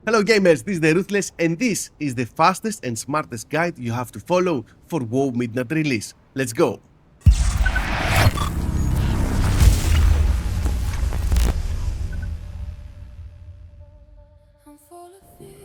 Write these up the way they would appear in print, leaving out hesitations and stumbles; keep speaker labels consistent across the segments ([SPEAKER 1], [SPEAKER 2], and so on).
[SPEAKER 1] Hello gamers, this is the Ruthless and this is the fastest and smartest guide you have to follow for WoW Midnight release. Let's go!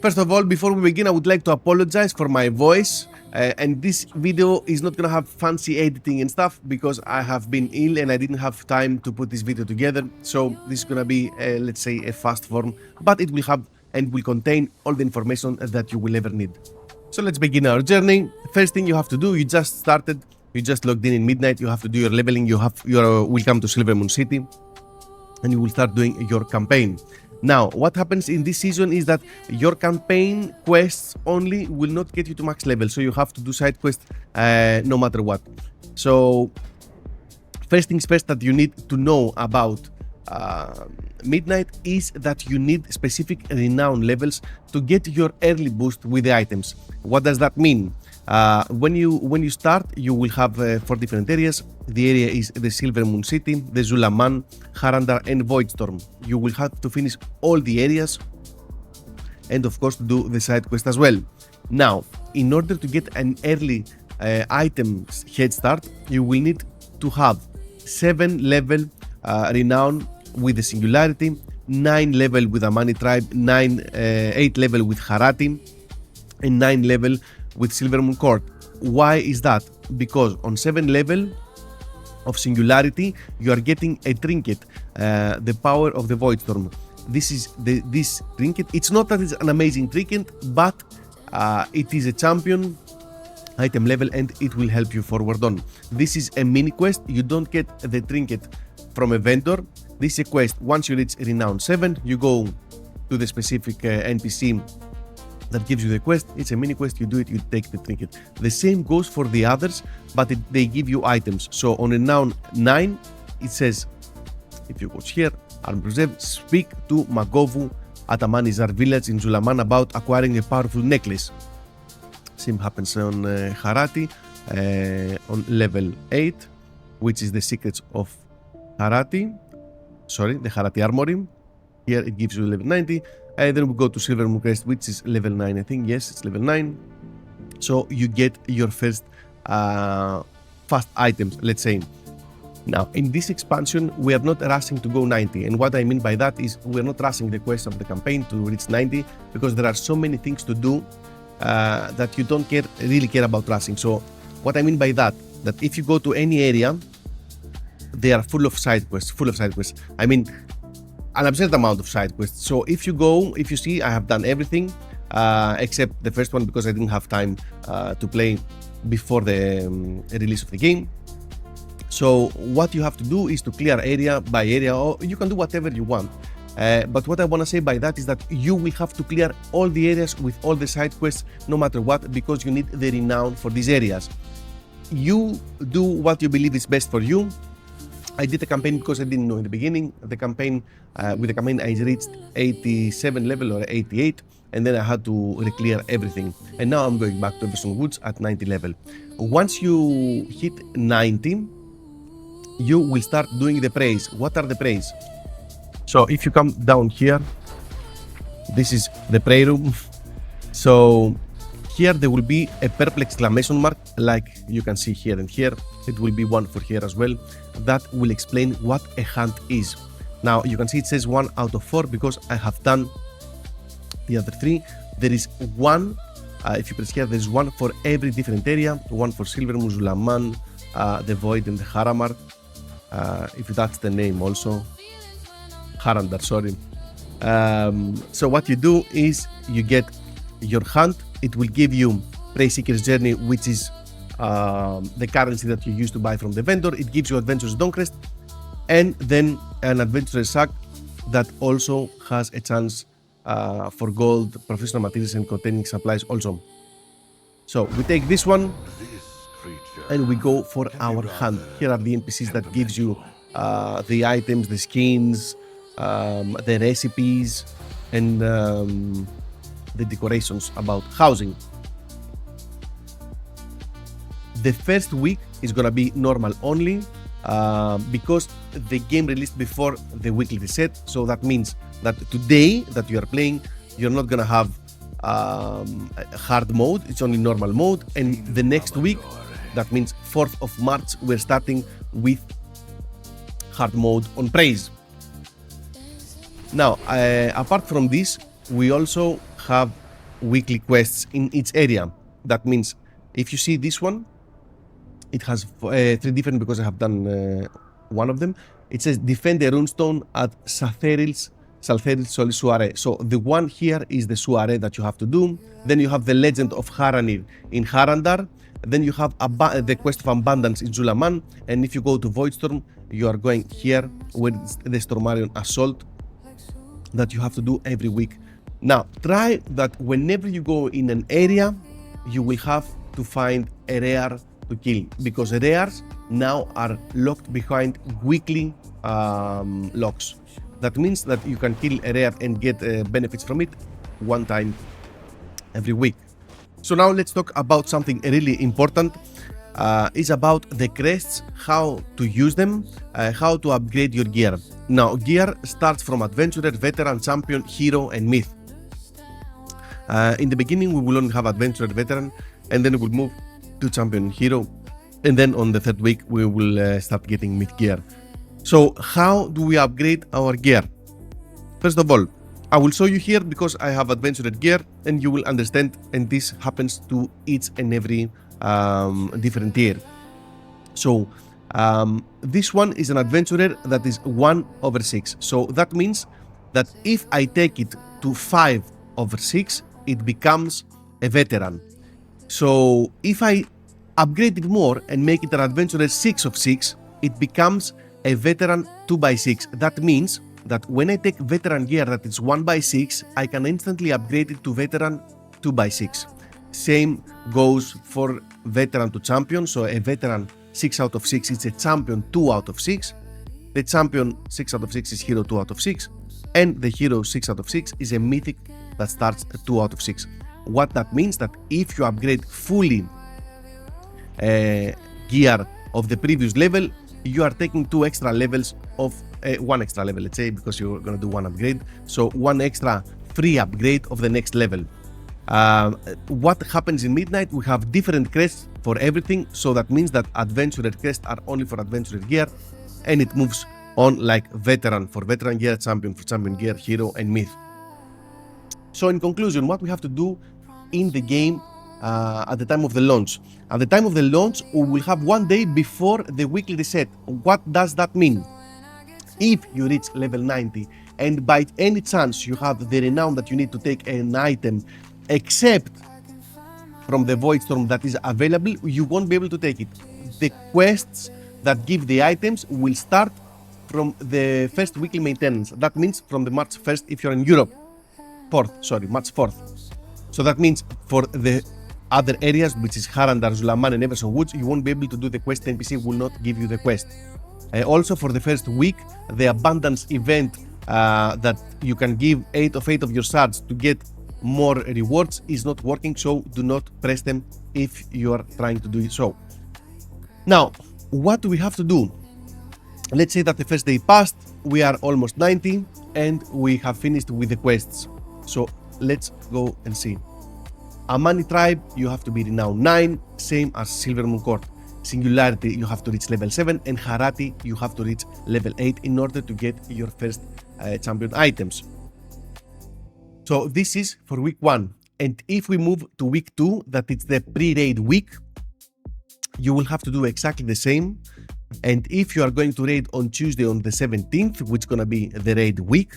[SPEAKER 1] First of all, before we begin, I would like to apologize for my voice. And this video is not gonna have fancy editing and stuff because I have been ill and I didn't have time to put this video together. So this is gonna be, let's say, a fast form, but it will have and will contain all the information that you will ever need. So let's begin our journey. First thing you have to do, you just started, you just logged in Midnight, you have to do your leveling, you will come to Silvermoon City and you will start doing your campaign. Now, what happens in this season is that your campaign quests only will not get you to max level, so you have to do side quests no matter what. So, first things first that you need to know about Midnight is that you need specific renown levels to get your early boost with the items. What does that mean? When you start, you will have 4 different areas. The area is the Silvermoon City, the Zulaman, Harandar and Voidstorm. You will have to finish all the areas and of course do the side quest as well. Now, in order to get an early item head start, you will need to have 7 level renown with the Singularity, 9 level with Amani Tribe, 8 level with Harati and 9 level with Silvermoon Court. Why is that? Because on 7 level of Singularity you are getting a trinket, the power of the Voidstorm. This trinket, it's not that it's an amazing trinket, but it is a champion item level and it will help you forward on. This is a mini quest. You don't get the trinket from a vendor. This is a quest. Once you reach Renown 7, you go to the specific NPC that gives you the quest. It's a mini quest, you do it, you take the trinket. The same goes for the others, but they give you items. So on Renown 9, it says, if you go here, Arm Preserve, speak to Magovu at Amanizar village in Zulaman about acquiring a powerful necklace. Same happens on Harati, on level 8, which is the secrets of Harati. Sorry, the Harati Armory. Here it gives you level 90. And then we go to Silvermoon Crest, which is level 9, I think. Yes, it's level 9. So you get your first fast items, let's say. Now, in this expansion, we are not rushing to go 90. And what I mean by that is we are not rushing the quest of the campaign to reach 90 because there are so many things to do that you don't really care about rushing. So what I mean by that if you go to any area, they are full of side quests, I mean, an absurd amount of side quests. So if you see, I have done everything except the first one because I didn't have time to play before the release of the game. So what you have to do is to clear area by area, or you can do whatever you want. But what I want to say by that is that you will have to clear all the areas with all the side quests no matter what, because you need the renown for these areas. You do what you believe is best for you. I did a campaign because I didn't know in the beginning. The campaign, with the campaign I reached 87 level or 88, and then I had to re-clear everything. And now I'm going back to Everson Woods at 90 level. Once you hit 90, you will start doing the praise. What are the praise? So if you come down here, this is the pray room. So here there will be a purple exclamation mark, like you can see here and here. It will be one for here as well. That will explain what a hunt is. Now you can see it says 1 out of 4 because I have done the other 3. There is one, if you press here, there's one for every different area. One for Silvermoon, Zulaman, the Void and the Haramar. If that's the name also. Harandar, sorry. So what you do is you get your hunt. It will give you Prey Seeker's Journey, which is the currency that you use to buy from the vendor. It gives you Adventurer's Dawn-Crest and then an Adventurer's Sack that also has a chance for gold, professional materials and containing supplies also. So we take this one and we go for our hunt. Here are the NPCs that gives you the items, the skins, the recipes and the decorations about housing. The first week is gonna be normal only because the game released before the weekly reset. So that means that today that you are playing, you're not gonna have hard mode, it's only normal mode. And the next week, that means 4th of March, we're starting with hard mode on praise. Now, apart from this, we also have weekly quests in each area. That means if you see this one, it has 3 different, because I have done one of them. It says defend a runestone at Saltheril's soiree. So the one here is the soiree that you have to do. Then you have the legend of Haranir in Harandar. Then you have the quest of abundance in Zulaman. And if you go to Voidstorm, you are going here with the Stormarion assault that you have to do every week. Now, try that whenever you go in an area, you will have to find a rare to kill, because rares now are locked behind weekly locks. That means that you can kill a rare and get benefits from it one time every week. So now let's talk about something really important. It's about the crests, how to use them, how to upgrade your gear. Now, gear starts from adventurer, veteran, champion, hero, and myth. In the beginning, we will only have adventurer, veteran, and then we'll move to champion, hero, and then on the 3rd week we will start getting myth gear. So how do we upgrade our gear? First of all, I will show you here because I have adventurer gear, and you will understand, and this happens to each and every different tier. So this one is an adventurer that is 1/6. So that means that if I take it to 5/6, it becomes a veteran. So if I upgrade it more and make it an adventurer 6/6, it becomes a veteran 2/6. That means that when I take veteran gear that is 1/6, I can instantly upgrade it to veteran 2/6. Same goes for veteran to champion. So a veteran 6/6 is a champion 2/6. The champion 6/6 is hero 2/6. And the hero 6/6 is a mythic that starts at 2/6. What that means, that if you upgrade fully gear of the previous level, you are taking 2 extra levels of 1 extra level, let's say, because you're going to do 1 upgrade. So 1 extra free upgrade of the next level. What happens in Midnight? We have different crests for everything. So that means that adventurer crests are only for adventurer gear, and it moves on like veteran for veteran gear, champion for champion gear, hero, and myth. So in conclusion, what we have to do in the game at the time of the launch. At the time of the launch, we will have 1 day before the weekly reset. What does that mean? If you reach level 90 and by any chance you have the renown that you need to take an item except from the Voidstorm that is available, you won't be able to take it. The quests that give the items will start from the first weekly maintenance. That means from the March 1st if you're in Europe. March 4th. So that means for the other areas, which is Harandar, Zulaman, and Everson Woods, you won't be able to do the quest. The NPC will not give you the quest. Also for the first week, the abundance event that you can give 8 of your shards to get more rewards is not working, so do not press them if you are trying to do so. Now, what do we have to do? Let's say that the first day passed, we are almost 90, and we have finished with the quests. So let's go and see. Amani Tribe, you have to be Renown 9, same as Silvermoon Court. Singularity, you have to reach level 7, and Harati, you have to reach level 8 in order to get your first champion items. So this is for week 1. And if we move to week 2, that it's the pre-raid week, you will have to do exactly the same. And if you are going to raid on Tuesday on the 17th, which is going to be the raid week,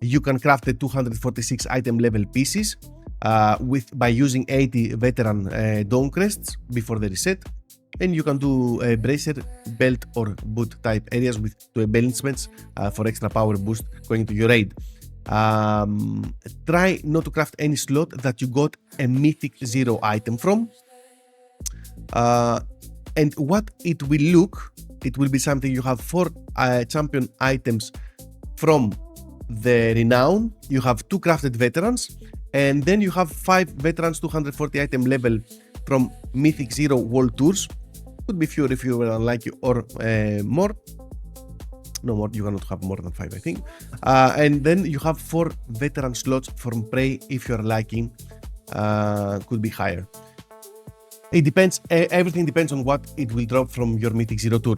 [SPEAKER 1] you can craft the 246 item level pieces by using 80 veteran Dawn Crests before the reset. And you can do a bracer, belt, or boot type areas with 2 embellishments for extra power boost going to your raid. Try not to craft any slot that you got a Mythic 0 item from. And what it will look, it will be something you have 4 champion items from the Renown, you have 2 crafted veterans, and then you have 5 veterans 240 item level from Mythic 0 World Tours. Could be fewer if you were unlucky or more. no more. You cannot have more than 5, I think. And then you have 4 veteran slots from Prey if you're liking. Could be higher. It depends. Everything depends on what it will drop from your Mythic 0 tour.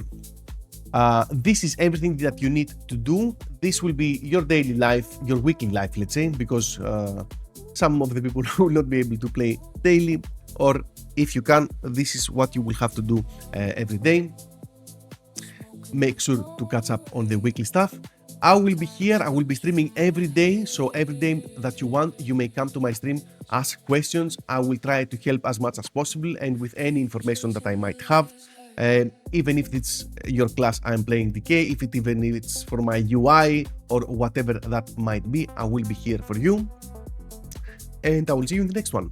[SPEAKER 1] This is everything that you need to do. This will be your daily life, your weekly life, let's say, because some of the people will not be able to play daily, or if you can, this is what you will have to do every day. Make sure to catch up on the weekly stuff. I will be here, I will be streaming every day, so every day that you want, you may come to my stream, ask questions. I will try to help as much as possible and with any information that I might have. Even if it's your class I'm playing DK, even if it's for my UI or whatever that might be, I will be here for you. And I will see you in the next one.